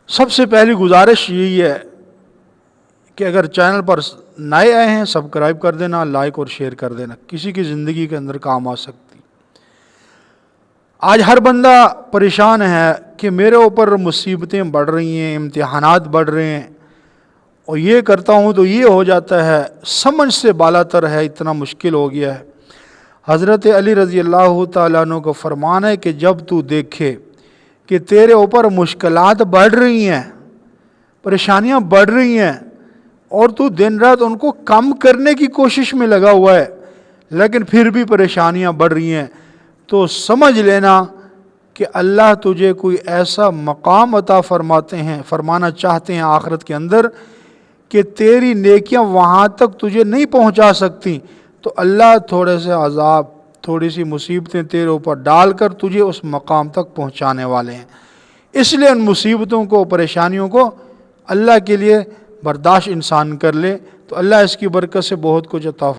سب سے پہلی گزارش یہی ہے کہ اگر چینل پر نئے آئے ہیں سبسکرائب کر دینا، لائک اور شیئر کر دینا، کسی کی زندگی کے اندر کام آ سکتی۔ آج ہر بندہ پریشان ہے کہ میرے اوپر مصیبتیں بڑھ رہی ہیں، امتحانات بڑھ رہے ہیں، اور یہ کرتا ہوں تو یہ ہو جاتا ہے، سمجھ سے بالا تر ہے، اتنا مشکل ہو گیا ہے۔ حضرت علی رضی اللہ تعالیٰ عنہ کو فرمان ہے کہ جب تو دیکھے کہ تیرے اوپر مشکلات بڑھ رہی ہیں، پریشانیاں بڑھ رہی ہیں، اور تو دن رات ان کو کم کرنے کی کوشش میں لگا ہوا ہے، لیکن پھر بھی پریشانیاں بڑھ رہی ہیں، تو سمجھ لینا کہ اللہ تجھے کوئی ایسا مقام عطا فرمانا چاہتے ہیں آخرت کے اندر کہ تیری نیکیاں وہاں تک تجھے نہیں پہنچا سکتی، تو اللہ تھوڑے سے عذاب، تھوڑی سی مصیبتیں تیرے اوپر ڈال کر تجھے اس مقام تک پہنچانے والے ہیں۔ اس لیے ان مصیبتوں کو، پریشانیوں کو اللہ کے لیے برداشت انسان کر لے تو اللہ اس کی برکت سے بہت کچھ عطا